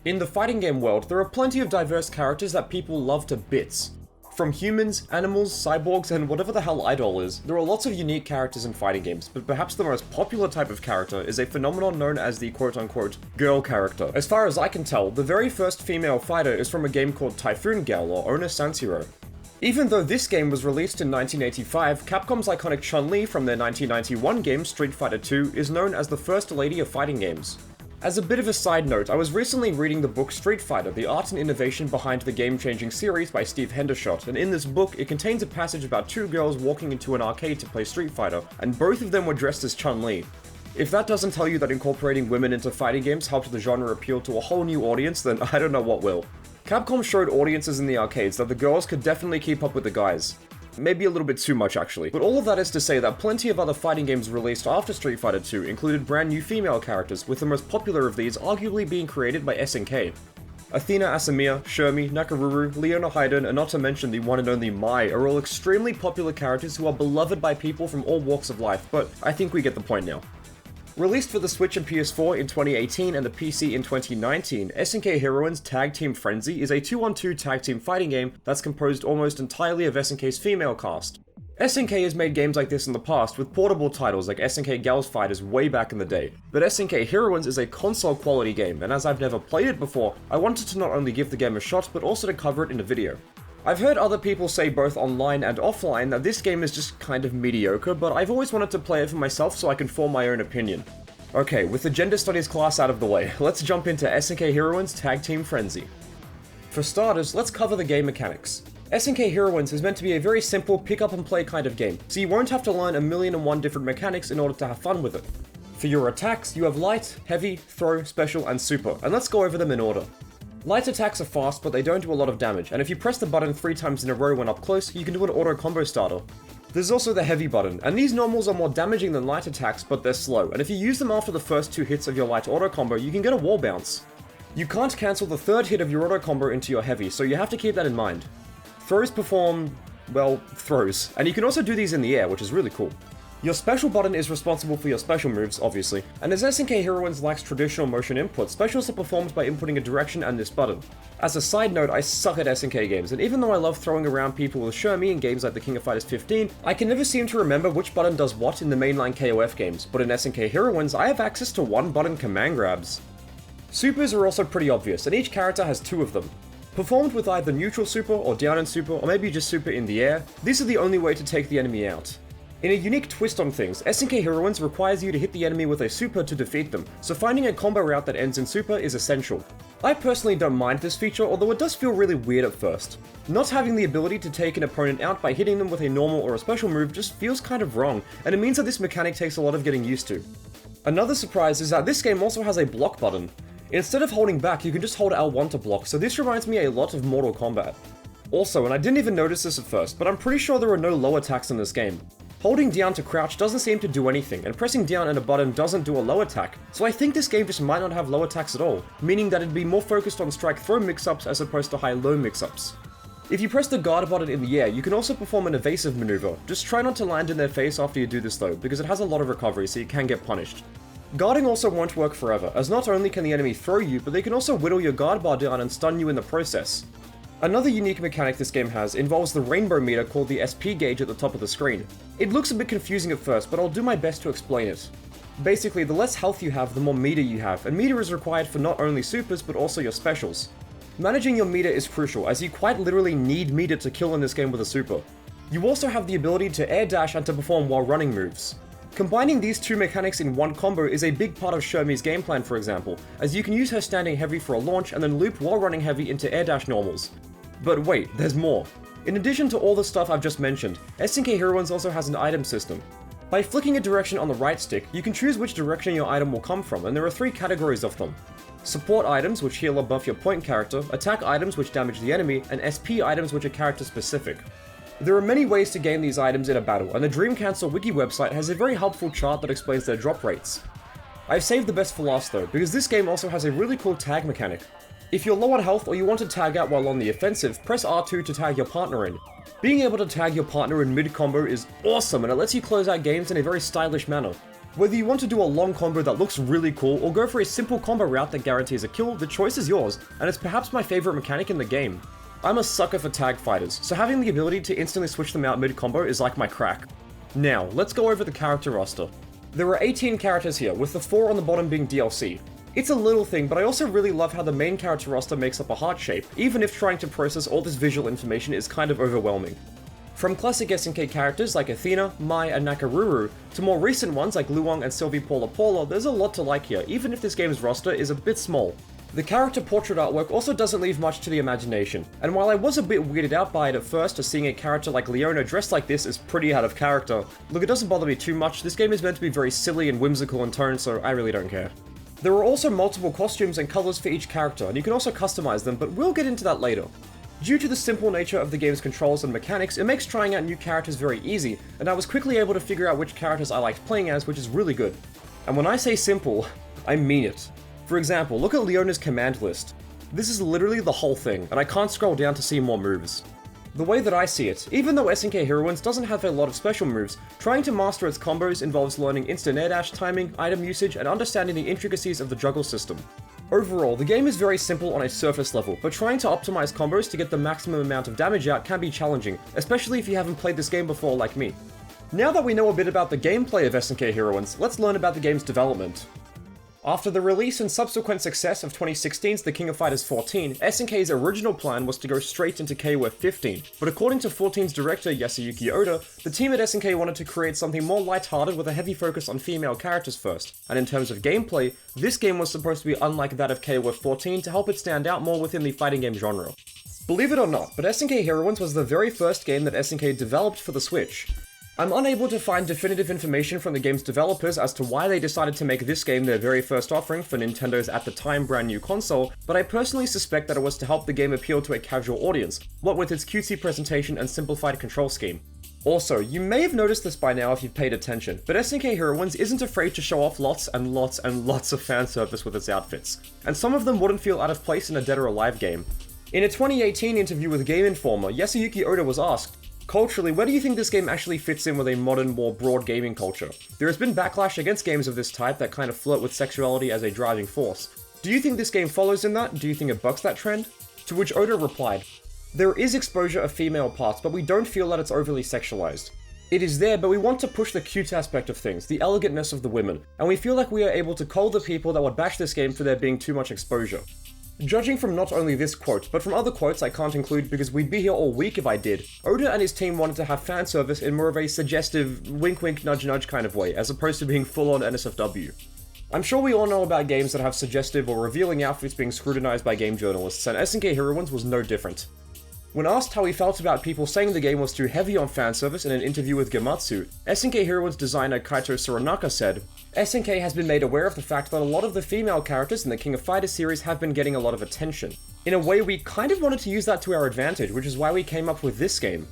In the fighting game world, there are plenty of diverse characters that people love to bits. From humans, animals, cyborgs, and whatever the hell Idol is, there are lots of unique characters in fighting games, but perhaps the most popular type of character is a phenomenon known as the quote-unquote girl character. As far as I can tell, the very first female fighter is from a game called Typhoon Gal or Ona Sanshiro. Even though this game was released in 1985, Capcom's iconic Chun-Li from their 1991 game Street Fighter II is known as the first lady of fighting games. As a bit of a side note, I was recently reading the book Street Fighter, the art and innovation behind the game-changing series by Steve Hendershot, and in this book, it contains a passage about two girls walking into an arcade to play Street Fighter, and both of them were dressed as Chun-Li. If that doesn't tell you that incorporating women into fighting games helped the genre appeal to a whole new audience, then I don't know what will. Capcom showed audiences in the arcades that the girls could definitely keep up with the guys. Maybe a little bit too much actually, but all of that is to say that plenty of other fighting games released after Street Fighter II included brand new female characters, with the most popular of these arguably being created by SNK. Athena Asamiya, Shermie, Nakaruru, Leona Haiden, and not to mention the one and only Mai are all extremely popular characters who are beloved by people from all walks of life, but I think we get the point now. Released for the Switch and PS4 in 2018 and the PC in 2019, SNK Heroines Tag Team Frenzy is a 2-on-2 tag team fighting game that's composed almost entirely of SNK's female cast. SNK has made games like this in the past with portable titles like SNK Gals Fighters way back in the day, but SNK Heroines is a console quality game, and as I've never played it before, I wanted to not only give the game a shot but also to cover it in a video. I've heard other people say both online and offline that this game is just kind of mediocre, but I've always wanted to play it for myself so I can form my own opinion. Okay, with the gender studies class out of the way, let's jump into SNK Heroines Tag Team Frenzy. For starters, let's cover the game mechanics. SNK Heroines is meant to be a very simple pick-up-and-play kind of game, so you won't have to learn 1,000,001 different mechanics in order to have fun with it. For your attacks, you have light, heavy, throw, special, and super, and let's go over them in order. Light attacks are fast, but they don't do a lot of damage, and if you press the button 3 times in a row when up close, you can do an auto combo starter. There's also the heavy button, and these normals are more damaging than light attacks, but they're slow, and if you use them after the first 2 hits of your light auto combo, you can get a wall bounce. You can't cancel the 3rd hit of your auto combo into your heavy, so you have to keep that in mind. Throws perform, well, throws, and you can also do these in the air, which is really cool. Your special button is responsible for your special moves, obviously, and as SNK Heroines lacks traditional motion input, specials are performed by inputting a direction and this button. As a side note, I suck at SNK games, and even though I love throwing around people with Shermie in games like the King of Fighters 15, I can never seem to remember which button does what in the mainline KOF games, but in SNK Heroines, I have access to one-button command grabs. Supers are also pretty obvious, and each character has 2 of them. Performed with either neutral super or down and super, or maybe just super in the air, these are the only way to take the enemy out. In a unique twist on things, SNK Heroines requires you to hit the enemy with a super to defeat them, so finding a combo route that ends in super is essential. I personally don't mind this feature, although it does feel really weird at first. Not having the ability to take an opponent out by hitting them with a normal or a special move just feels kind of wrong, and it means that this mechanic takes a lot of getting used to. Another surprise is that this game also has a block button. Instead of holding back, you can just hold L1 to block, so this reminds me a lot of Mortal Kombat. Also, and I didn't even notice this at first, but I'm pretty sure there are no low attacks in this game. Holding down to crouch doesn't seem to do anything, and pressing down and a button doesn't do a low attack, so I think this game just might not have low attacks at all, meaning that it'd be more focused on strike-throw mix-ups as opposed to high-low mix-ups. If you press the guard button in the air, you can also perform an evasive maneuver. Just try not to land in their face after you do this though, because it has a lot of recovery, so you can get punished. Guarding also won't work forever, as not only can the enemy throw you, but they can also whittle your guard bar down and stun you in the process. Another unique mechanic this game has involves the rainbow meter called the SP gauge at the top of the screen. It looks a bit confusing at first, but I'll do my best to explain it. Basically, the less health you have, the more meter you have, and meter is required for not only supers, but also your specials. Managing your meter is crucial, as you quite literally need meter to kill in this game with a super. You also have the ability to air dash and to perform while running moves. Combining these 2 mechanics in one combo is a big part of Shermie's game plan, for example, as you can use her standing heavy for a launch and then loop while running heavy into air dash normals. But wait, there's more. In addition to all the stuff I've just mentioned, SNK Heroines also has an item system. By flicking a direction on the right stick, you can choose which direction your item will come from, and there are 3 categories of them. Support items, which heal or buff your point character, attack items, which damage the enemy, and SP items, which are character specific. There are many ways to gain these items in a battle, and the Dream Council wiki website has a very helpful chart that explains their drop rates. I've saved the best for last though, because this game also has a really cool tag mechanic. If you're low on health or you want to tag out while on the offensive, press R2 to tag your partner in. Being able to tag your partner in mid-combo is awesome, and it lets you close out games in a very stylish manner. Whether you want to do a long combo that looks really cool, or go for a simple combo route that guarantees a kill, the choice is yours, and it's perhaps my favorite mechanic in the game. I'm a sucker for tag fighters, so having the ability to instantly switch them out mid-combo is like my crack. Now, let's go over the character roster. There are 18 characters here, with the 4 on the bottom being DLC. It's a little thing, but I also really love how the main character roster makes up a heart shape, even if trying to process all this visual information is kind of overwhelming. From classic SNK characters like Athena, Mai, and Nakaruru, to more recent ones like Luong and Sylvie Paula Paula, there's a lot to like here, even if this game's roster is a bit small. The character portrait artwork also doesn't leave much to the imagination, and while I was a bit weirded out by it at first, as seeing a character like Leona dressed like this is pretty out of character, look, it doesn't bother me too much. This game is meant to be very silly and whimsical in tone, so I really don't care. There are also multiple costumes and colors for each character, and you can also customize them, but we'll get into that later. Due to the simple nature of the game's controls and mechanics, it makes trying out new characters very easy, and I was quickly able to figure out which characters I liked playing as, which is really good. And when I say simple, I mean it. For example, look at Leona's command list. This is literally the whole thing, and I can't scroll down to see more moves. The way that I see it, even though SNK Heroines doesn't have a lot of special moves, trying to master its combos involves learning instant air dash timing, item usage, and understanding the intricacies of the juggle system. Overall, the game is very simple on a surface level, but trying to optimize combos to get the maximum amount of damage out can be challenging, especially if you haven't played this game before like me. Now that we know a bit about the gameplay of SNK Heroines, let's learn about the game's development. After the release and subsequent success of 2016's The King of Fighters 14, SNK's original plan was to go straight into KOF 15, but according to 14's director Yasuyuki Oda, the team at SNK wanted to create something more lighthearted with a heavy focus on female characters first, and in terms of gameplay, this game was supposed to be unlike that of KOF 14 to help it stand out more within the fighting game genre. Believe it or not, but SNK Heroines was the very first game that SNK developed for the Switch. I'm unable to find definitive information from the game's developers as to why they decided to make this game their very first offering for Nintendo's at the time brand new console, but I personally suspect that it was to help the game appeal to a casual audience, what with its cutesy presentation and simplified control scheme. Also, you may have noticed this by now if you've paid attention, but SNK Heroines isn't afraid to show off lots and lots and lots of fan service with its outfits, and some of them wouldn't feel out of place in a Dead or Alive game. In a 2018 interview with Game Informer, Yasuyuki Oda was asked, "Culturally, where do you think this game actually fits in with a modern, more broad gaming culture? There has been backlash against games of this type that kind of flirt with sexuality as a driving force. Do you think this game follows in that? Do you think it bucks that trend?" To which Oda replied, "There is exposure of female parts, but we don't feel that it's overly sexualized. It is there, but we want to push the cute aspect of things, the elegantness of the women, and we feel like we are able to cull the people that would bash this game for there being too much exposure." Judging from not only this quote, but from other quotes I can't include because we'd be here all week if I did, Oda and his team wanted to have fan service in more of a suggestive, wink-wink, nudge-nudge kind of way, as opposed to being full-on NSFW. I'm sure we all know about games that have suggestive or revealing outfits being scrutinized by game journalists, and SNK Heroines was no different. When asked how he felt about people saying the game was too heavy on fanservice in an interview with Gematsu, SNK Heroines designer Kaito Suranaka said, "SNK has been made aware of the fact that a lot of the female characters in the King of Fighters series have been getting a lot of attention. In a way, we kind of wanted to use that to our advantage, which is why we came up with this game.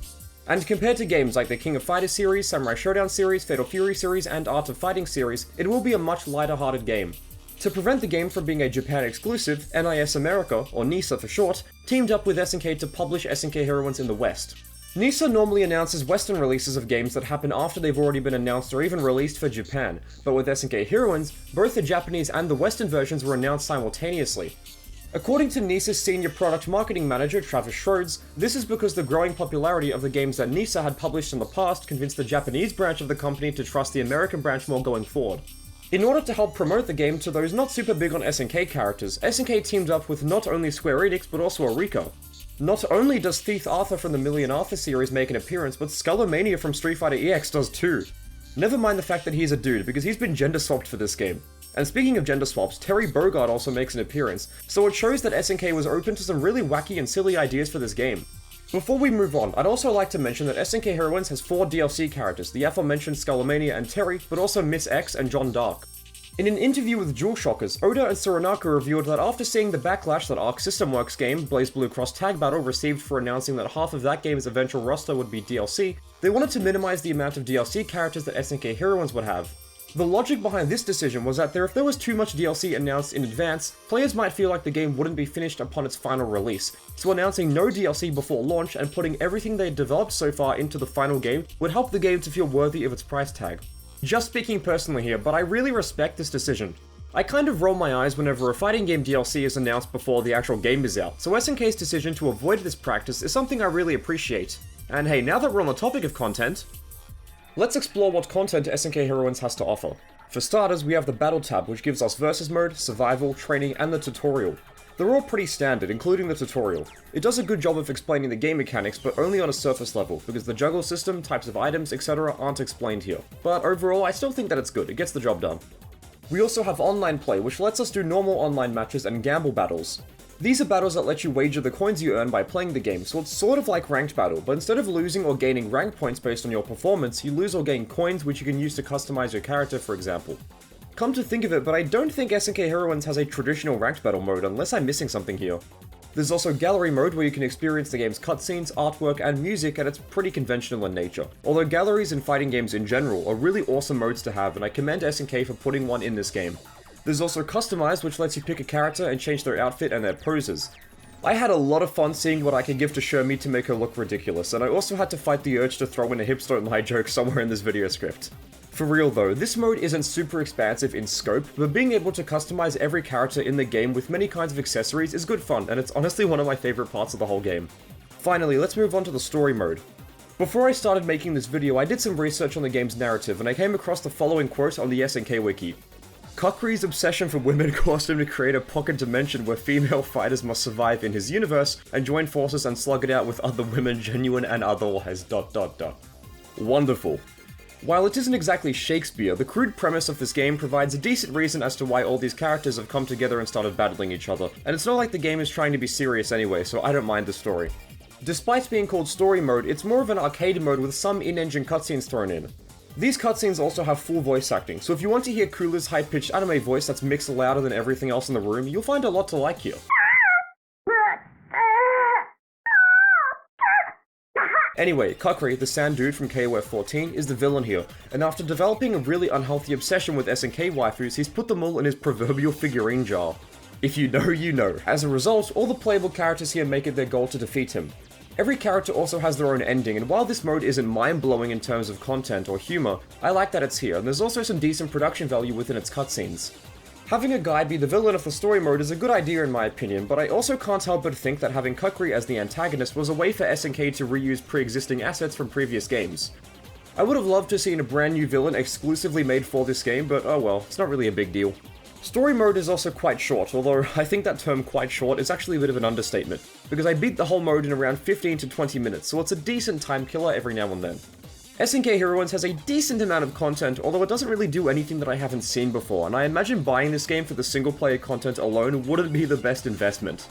And compared to games like the King of Fighters series, Samurai Showdown series, Fatal Fury series, and Art of Fighting series, it will be a much lighter-hearted game." To prevent the game from being a Japan exclusive, NIS America, or NISA for short, teamed up with SNK to publish SNK Heroines in the West. NISA normally announces Western releases of games that happen after they've already been announced or even released for Japan, but with SNK Heroines, both the Japanese and the Western versions were announced simultaneously. According to NISA's senior product marketing manager Travis Schroeds, this is because the growing popularity of the games that NISA had published in the past convinced the Japanese branch of the company to trust the American branch more going forward. In order to help promote the game to those not super big on SNK characters, SNK teamed up with not only Square Enix but also Arika. Not only does Thief Arthur from the Million Arthur series make an appearance, but Skullomania from Street Fighter EX does too. Never mind the fact that he's a dude, because he's been gender swapped for this game. And speaking of gender swaps, Terry Bogard also makes an appearance, so it shows that SNK was open to some really wacky and silly ideas for this game. Before we move on, I'd also like to mention that SNK Heroines has 4 DLC characters, the aforementioned Skullomania and Terry, but also Miss X and John Dark. In an interview with Jewel Shockers, Oda and Suranaka revealed that after seeing the backlash that Arc System Works game, BlazBlue Cross Tag Battle, received for announcing that half of that game's eventual roster would be DLC, they wanted to minimize the amount of DLC characters that SNK Heroines would have. The logic behind this decision was that if there was too much DLC announced in advance, players might feel like the game wouldn't be finished upon its final release, so announcing no DLC before launch and putting everything they had developed so far into the final game would help the game to feel worthy of its price tag. Just speaking personally here, but I really respect this decision. I kind of roll my eyes whenever a fighting game DLC is announced before the actual game is out, so SNK's decision to avoid this practice is something I really appreciate. And hey, now that we're on the topic of content, let's explore what content SNK Heroines has to offer. For starters, we have the Battle tab, which gives us Versus Mode, Survival, Training, and the Tutorial. They're all pretty standard, including the tutorial. It does a good job of explaining the game mechanics, but only on a surface level, because the juggle system, types of items, etc. aren't explained here. But overall, I still think that it's good, it gets the job done. We also have online play, which lets us do normal online matches and gamble battles. These are battles that let you wager the coins you earn by playing the game, so it's sort of like ranked battle, but instead of losing or gaining rank points based on your performance, you lose or gain coins which you can use to customize your character, for example. Come to think of it, but I don't think SNK Heroines has a traditional ranked battle mode unless I'm missing something here. There's also gallery mode where you can experience the game's cutscenes, artwork, and music, and it's pretty conventional in nature. Although galleries in fighting games in general are really awesome modes to have, and I commend SNK for putting one in this game. There's also Customize, which lets you pick a character and change their outfit and their poses. I had a lot of fun seeing what I could give to Shermie to make her look ridiculous, and I also had to fight the urge to throw in a hipster lie joke somewhere in this video script. For real though, this mode isn't super expansive in scope, but being able to customize every character in the game with many kinds of accessories is good fun, and it's honestly one of my favorite parts of the whole game. Finally, let's move on to the story mode. Before I started making this video, I did some research on the game's narrative, and I came across the following quote on the SNK wiki. Kukri's obsession for women caused him to create a pocket dimension where female fighters must survive in his universe, and join forces and slug it out with other women genuine and otherwise ... Wonderful. While it isn't exactly Shakespeare, the crude premise of this game provides a decent reason as to why all these characters have come together and started battling each other, and it's not like the game is trying to be serious anyway, so I don't mind the story. Despite being called story mode, it's more of an arcade mode with some in-engine cutscenes thrown in. These cutscenes also have full voice acting, so if you want to hear Kula's high-pitched anime voice that's mixed louder than everything else in the room, you'll find a lot to like here. Anyway, Kukri, the sand dude from KOF 14, is the villain here, and after developing a really unhealthy obsession with SNK waifus, he's put them all in his proverbial figurine jar. If you know, you know. As a result, all the playable characters here make it their goal to defeat him. Every character also has their own ending, and while this mode isn't mind-blowing in terms of content or humor, I like that it's here, and there's also some decent production value within its cutscenes. Having a guy be the villain of the story mode is a good idea in my opinion, but I also can't help but think that having Kukri as the antagonist was a way for SNK to reuse pre-existing assets from previous games. I would have loved to have seen a brand new villain exclusively made for this game, but oh well, it's not really a big deal. Story mode is also quite short, although I think that term quite short is actually a bit of an understatement, because I beat the whole mode in around 15 to 20 minutes, so it's a decent time killer every now and then. SNK Heroines has a decent amount of content, although it doesn't really do anything that I haven't seen before, and I imagine buying this game for the single-player content alone wouldn't be the best investment.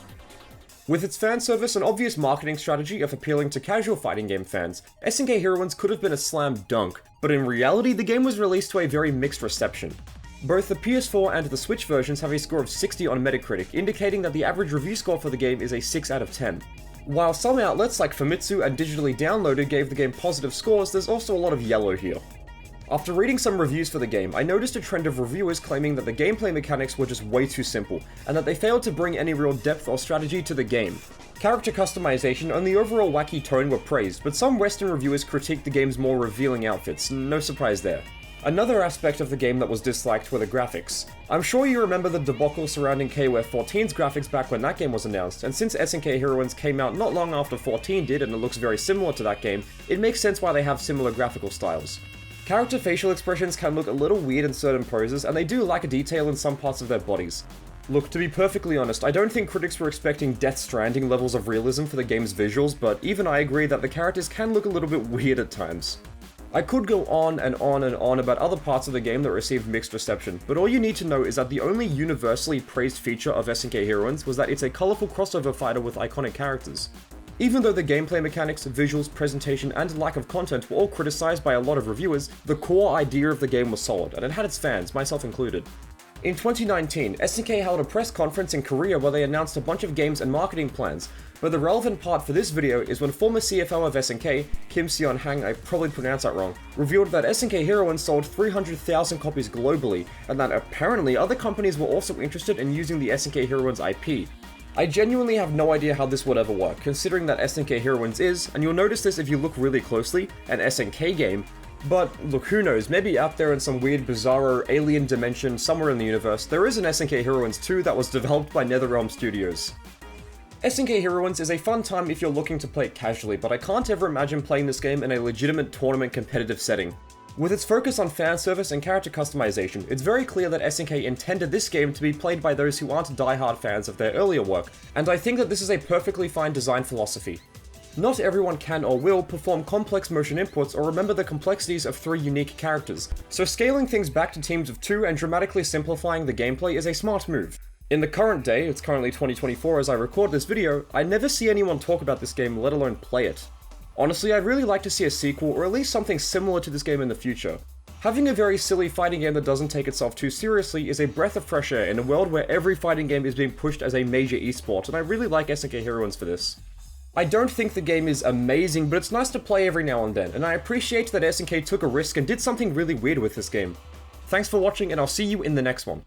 With its fan service and obvious marketing strategy of appealing to casual fighting game fans, SNK Heroines could have been a slam dunk, but in reality the game was released to a very mixed reception. Both the PS4 and the Switch versions have a score of 60 on Metacritic, indicating that the average review score for the game is a 6 out of 10. While some outlets like Famitsu and Digitally Downloaded gave the game positive scores, there's also a lot of yellow here. After reading some reviews for the game, I noticed a trend of reviewers claiming that the gameplay mechanics were just way too simple, and that they failed to bring any real depth or strategy to the game. Character customization and the overall wacky tone were praised, but some Western reviewers critiqued the game's more revealing outfits, no surprise there. Another aspect of the game that was disliked were the graphics. I'm sure you remember the debacle surrounding KOF 14's graphics back when that game was announced, and since SNK Heroines came out not long after 14 did and it looks very similar to that game, it makes sense why they have similar graphical styles. Character facial expressions can look a little weird in certain poses, and they do lack a detail in some parts of their bodies. Look, to be perfectly honest, I don't think critics were expecting Death Stranding levels of realism for the game's visuals, but even I agree that the characters can look a little bit weird at times. I could go on and on and on about other parts of the game that received mixed reception, but all you need to know is that the only universally praised feature of SNK Heroines was that it's a colourful crossover fighter with iconic characters. Even though the gameplay mechanics, visuals, presentation, and lack of content were all criticised by a lot of reviewers, the core idea of the game was solid, and it had its fans, myself included. In 2019, SNK held a press conference in Korea where they announced a bunch of games and marketing plans, but the relevant part for this video is when former CFO of SNK, Kim Seon-hang, I probably pronounced that wrong, revealed that SNK Heroines sold 300,000 copies globally, and that apparently other companies were also interested in using the SNK Heroines IP. I genuinely have no idea how this would ever work, considering that SNK Heroines is, and you'll notice this if you look really closely, an SNK game, But look, who knows, maybe out there in some weird, bizarro, alien dimension somewhere in the universe, there is an SNK Heroines 2 that was developed by NetherRealm Studios. SNK Heroines is a fun time if you're looking to play it casually, but I can't ever imagine playing this game in a legitimate tournament competitive setting. With its focus on fan service and character customization, it's very clear that SNK intended this game to be played by those who aren't die-hard fans of their earlier work, and I think that this is a perfectly fine design philosophy. Not everyone can or will perform complex motion inputs or remember the complexities of 3 unique characters, so scaling things back to teams of 2 and dramatically simplifying the gameplay is a smart move. In the current day, it's currently 2024 as I record this video, I never see anyone talk about this game, let alone play it. Honestly, I'd really like to see a sequel or at least something similar to this game in the future. Having a very silly fighting game that doesn't take itself too seriously is a breath of fresh air in a world where every fighting game is being pushed as a major esport, and I really like SNK Heroines for this. I don't think the game is amazing, but it's nice to play every now and then, and I appreciate that SNK took a risk and did something really weird with this game. Thanks for watching, and I'll see you in the next one.